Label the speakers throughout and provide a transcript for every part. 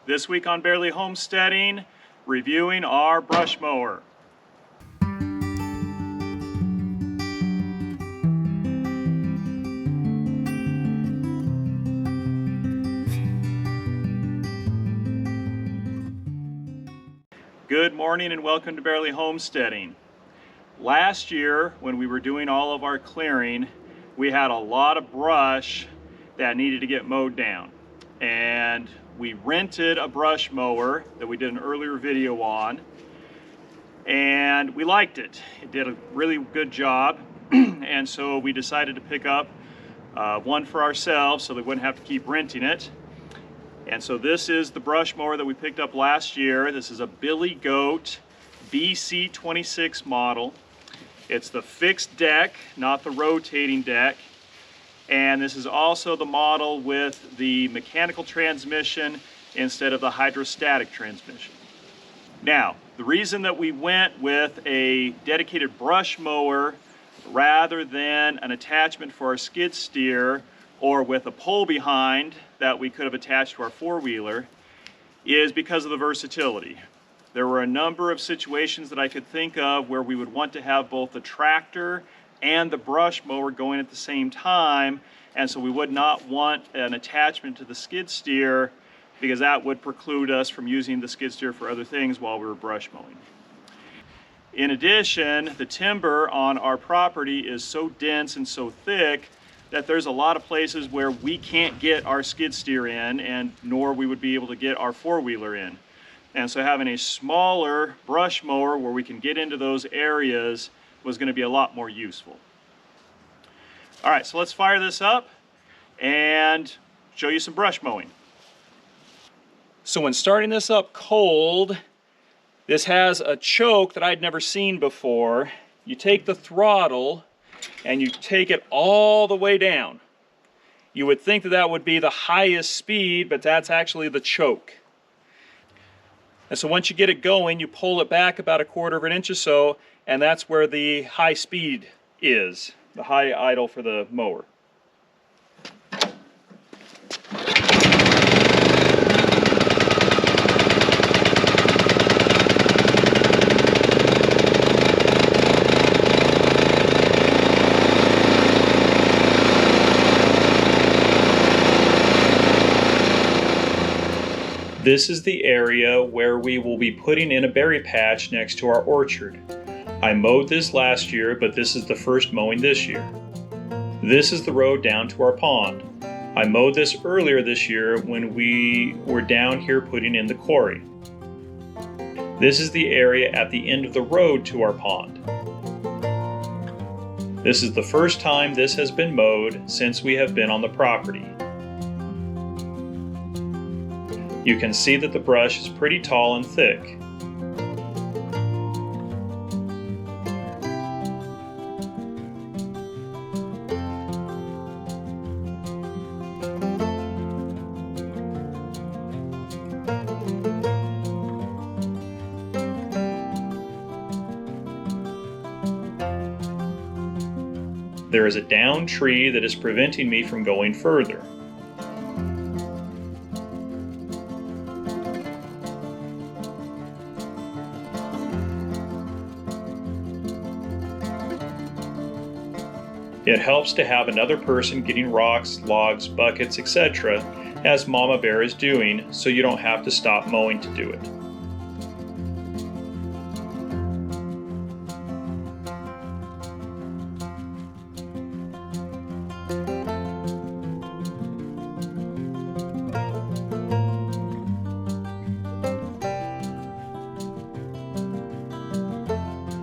Speaker 1: This week on Barely Homesteading, reviewing our brush mower. Good morning and welcome to Barely Homesteading. Last year, when we were doing all of our clearing, we had a lot of brush that needed to get mowed down. And we rented a brush mower that we did an earlier video on, and we liked it. It did a really good job, and so we decided to pick up one for ourselves so we wouldn't have to keep renting it. And so this is the brush mower that we picked up last year. This is a Billy Goat BC26 model. It's the fixed deck, not the rotating deck. And this is also the model with the mechanical transmission instead of the hydrostatic transmission. Now, the reason that we went with a dedicated brush mower rather than an attachment for our skid steer or with a pole behind that we could have attached to our four-wheeler is because of the versatility. There were a number of situations that I could think of where we would want to have both the tractor and the brush mower going at the same time, and so we would not want an attachment to the skid steer because that would preclude us from using the skid steer for other things while we were brush mowing. In addition, the timber on our property is so dense and so thick that there's a lot of places where we can't get our skid steer in, and nor we would be able to get our four-wheeler in. And so having a smaller brush mower where we can get into those areas was going to be a lot more useful. All right, so let's fire this up and show you some brush mowing. So when starting this up cold, this has a choke that I'd never seen before. You take the throttle and you take it all the way down. You would think that that would be the highest speed, but that's actually the choke. And so once you get it going, you pull it back about 1/4 of an inch or so, and that's where the high speed is, the high idle for the mower. This is the area where we will be putting in a berry patch next to our orchard. I mowed this last year, but this is the first mowing this year. This is the road down to our pond. I mowed this earlier this year when we were down here putting in the quarry. This is the area at the end of the road to our pond. This is the first time this has been mowed since we have been on the property. You can see that the brush is pretty tall and thick. There is a downed tree that is preventing me from going further. It helps to have another person getting rocks, logs, buckets, etc., as Mama Bear is doing, so you don't have to stop mowing to do it.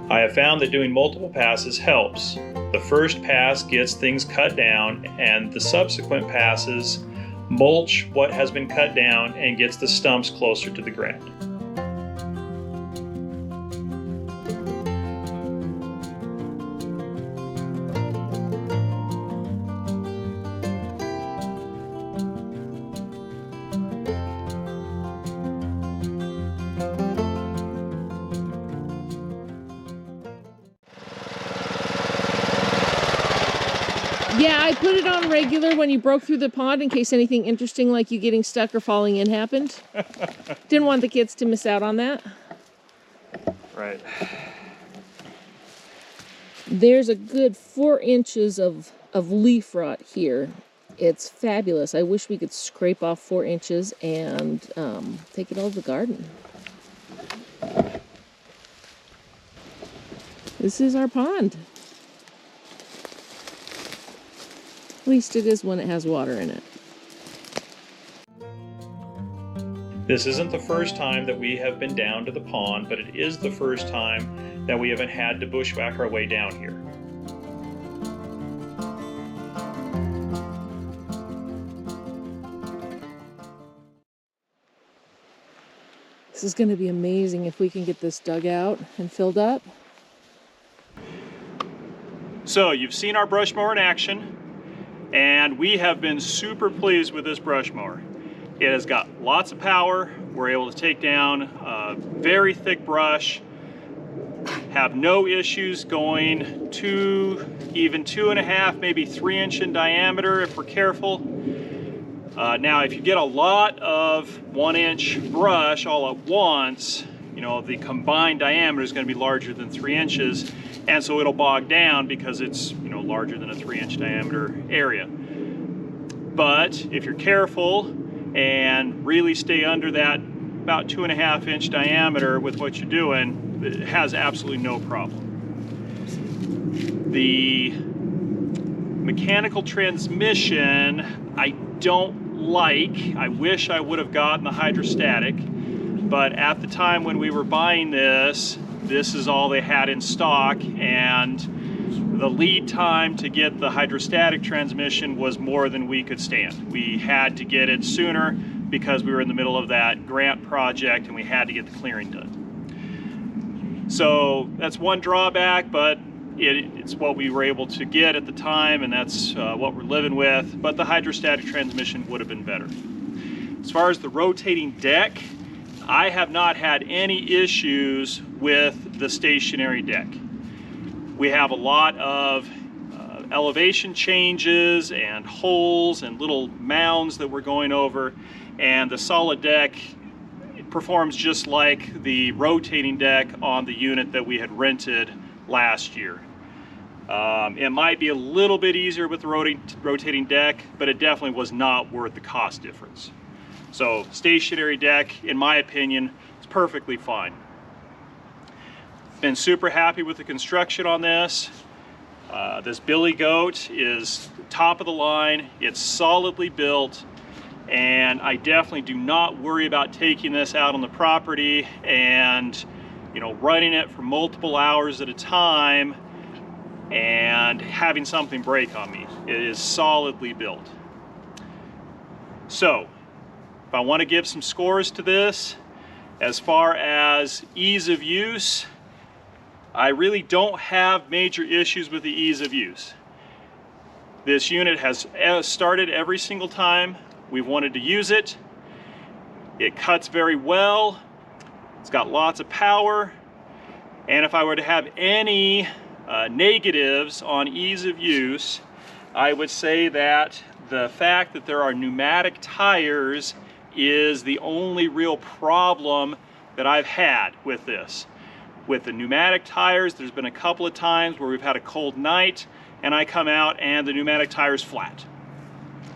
Speaker 1: I have found that doing multiple passes helps. The first pass gets things cut down, and the subsequent passes mulch what has been cut down and gets the stumps closer to the ground.
Speaker 2: Yeah, I put it on regular when you broke through the pond in case anything interesting like you getting stuck or falling in happened. Didn't want the kids to miss out on that.
Speaker 1: Right.
Speaker 2: There's a good 4 inches of leaf rot here. It's fabulous. I wish we could scrape off 4 inches and take it all to the garden. This is our pond. At least it is when it has water in it.
Speaker 1: This isn't the first time that we have been down to the pond, but it is the first time that we haven't had to bushwhack our way down here.
Speaker 2: This is going to be amazing if we can get this dug out and filled up.
Speaker 1: So you've seen our brush mower in action, and we have been super pleased with this brush mower. It has got lots of power. We're able to take down a very thick brush, have no issues going even 2.5, maybe 3 inch in diameter if we're careful. Now, if you get a lot of 1 inch brush all at once, you know, the combined diameter is going to be larger than 3 inches, and so it'll bog down because it's, you know, larger than a 3 inch diameter area. But if you're careful and really stay under that about 2.5 inch diameter with what you're doing, it has absolutely no problem. The mechanical transmission I don't like. I wish I would have gotten the hydrostatic, but at the time when we were buying this is all they had in stock, and the lead time to get the hydrostatic transmission was more than we could stand. We had to get it sooner because we were in the middle of that grant project and we had to get the clearing done. So that's one drawback, but it's what we were able to get at the time, and that's what we're living with. But the hydrostatic transmission would have been better. As far as the rotating deck, I have not had any issues with the stationary deck. We have a lot of elevation changes and holes and little mounds that we're going over, and the solid deck performs just like the rotating deck on the unit that we had rented last year. It might be a little bit easier with the rotating deck, but it definitely was not worth the cost difference. So stationary deck, in my opinion, is perfectly fine. Been super happy with the construction on this. This Billy Goat is top of the line. It's solidly built, and I definitely do not worry about taking this out on the property and, you know, running it for multiple hours at a time and having something break on me. It is solidly built. So if I want to give some scores to this, as far as ease of use, I really don't have major issues with the ease of use. This unit has started every single time we've wanted to use it. It cuts very well. It's got lots of power. And if I were to have any negatives on ease of use, I would say that the fact that there are pneumatic tires is the only real problem that I've had with this. With the pneumatic tires, there's been a couple of times where we've had a cold night and I come out and the pneumatic tire's flat.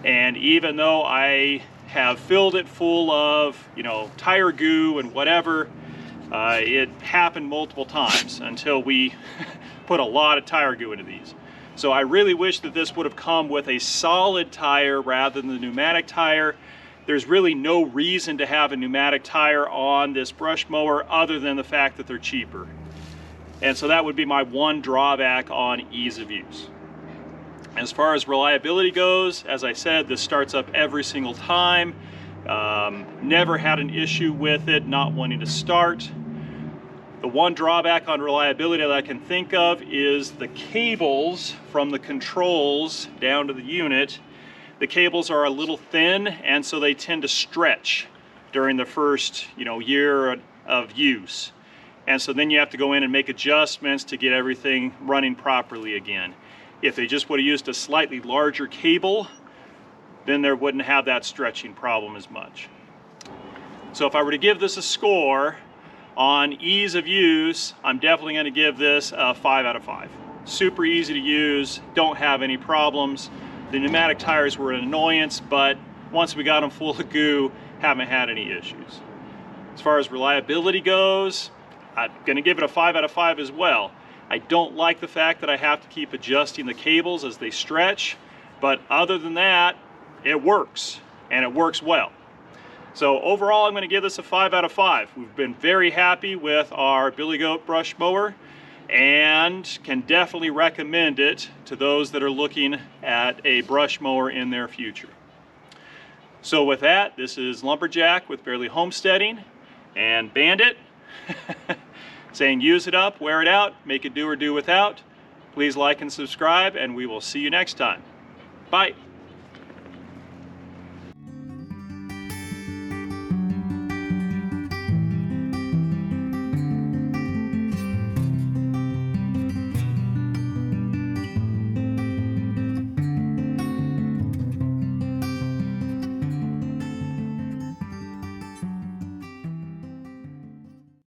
Speaker 1: And even though I have filled it full of, you know, tire goo and whatever, it happened multiple times until we put a lot of tire goo into these. So I really wish that this would have come with a solid tire rather than the pneumatic tire. There's really no reason to have a pneumatic tire on this brush mower other than the fact that they're cheaper. And so that would be my one drawback on ease of use. As far as reliability goes, as I said, this starts up every single time. Never had an issue with it not wanting to start. The one drawback on reliability that I can think of is the cables from the controls down to the unit. The cables are a little thin, and so they tend to stretch during the first, year of use. And so then you have to go in and make adjustments to get everything running properly again. If they just would have used a slightly larger cable, then they wouldn't have that stretching problem as much. So if I were to give this a score on ease of use, I'm definitely going to give this a 5 out of 5. Super easy to use, don't have any problems. The pneumatic tires were an annoyance, but once we got them full of goo, haven't had any issues. As far as reliability goes, I'm going to give it a 5 out of 5 as well. I don't like the fact that I have to keep adjusting the cables as they stretch, but other than that, it works, and it works well. So overall, I'm going to give this a 5 out of 5. We've been very happy with our Billy Goat brush mower and can definitely recommend it to those that are looking at a brush mower in their future. So with that, this is Lumberjack with Barely Homesteading and Bandit saying use it up, wear it out, make it do or do without. Please like and subscribe, and we will see you next time. Bye.